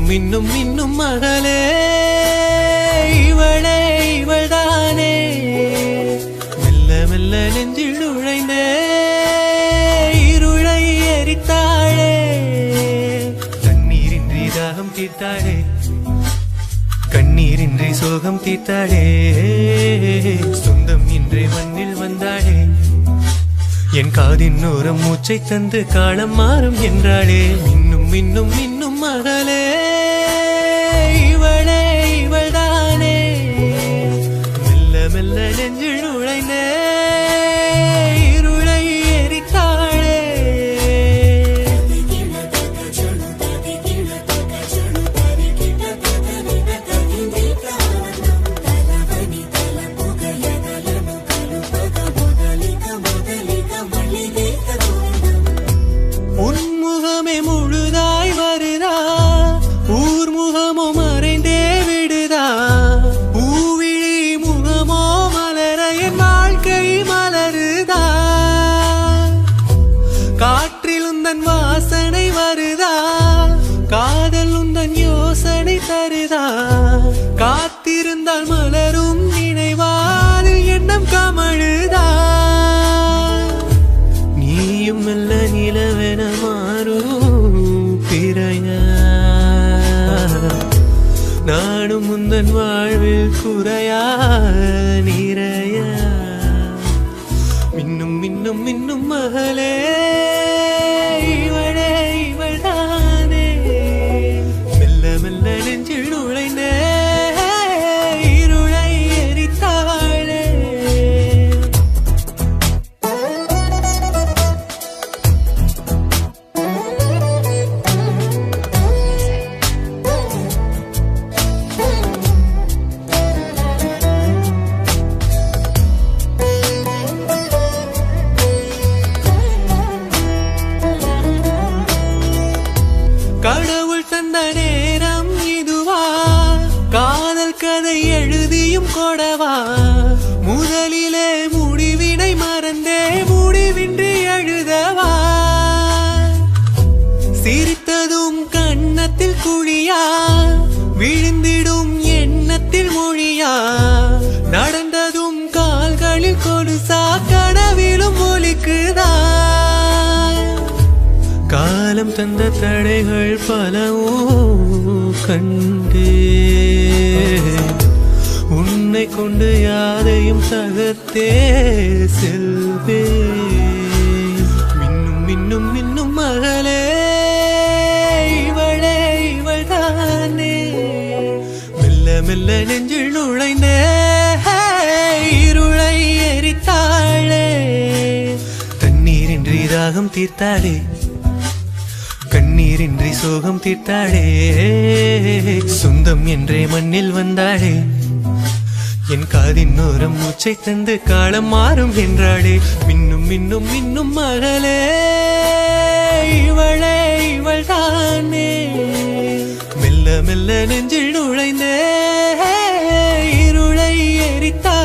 மின்னும் மின்னும் மகளே இவளே இவள்தானே மெல்ல மெல்ல நெஞ்சில் நுழைந்தே இருளை எரித்தாளே கண்ணீரின்றி தாகம் தீர்த்தாளே கண்ணீரின்றி சோகம் தீர்த்தாளே சொந்தம் இன்றே மண்ணில் வந்தாளே என் காதின் ஓரம் மூச்சை தந்து காலம் மாறும் என்றாளே மின்னும் மின்னும் மின்னும் மகளே இவளே இவள்தானே மெல்ல மெல்ல நெஞ்சில் நுழைந்தே இருளை எரித்தாளே உன்முகமே முழுதாய் வருதா ஊர் முகமோ மறைந்தே விடுதா பூவிழி முகமோ மலர என் வாழ்க்கை மலருதா காற்றில் உந்தன் வாசனை வருதா காதல் உந்தன் யோசனை தருதா காத்திருந்தால் மலரும் நினைவாதில் எண்ணம் கமழுதா நீயும் மெல்ல நிலவென மாறும் பிறையா நானும் முந்தன் வாழ்வில் குறையா நிறையா மின்னும் மின்னும் மின்னும் மகளே இவளே இவள்தானே மெல்ல மெல்ல நெஞ்சில் நுழைந்தே இருளை எரித்தாளே கடவுள் தந்த நேரம் இதுவா காதல் கதை எழுதியும் கொடவா முதலிலே முடிவினை மறந்தே முடிவின்றி எழுதவா சிரித்ததும் கன்னத்தில் குழியா விழுந்திடும் எண்ணத்தில் மொழியா நடந்ததும் கால்களில் கொடுசா கனவிலும் ஒலிக்குதா காலம் தந்த தடைகள் பலவோ கண்டே உன்னை கொண்டு யாரையும் தகர்த்தே செல்வே மின்னும் மின்னும் மின்னும் மகளே இவளே இவள்தானே மெல்ல மெல்ல நெஞ்சில் நுழைந்தே இருளை எரித்தாளே தண்ணீரின்றி தாகம் தீர்த்தாளே கண்ணீரின்றி சோகம் தீர்த்தாளே சொந்தம் என்றே மண்ணில் வந்தாளே என் காதின் ஓரம் மூச்சை தந்து காலம் மாறும் என்றாளே மின்னும் மின்னும் மின்னும் மகளே இவளே இவள்தானே மெல்ல மெல்ல நெஞ்சில் நுழைந்தே இருளை எரித்தாளே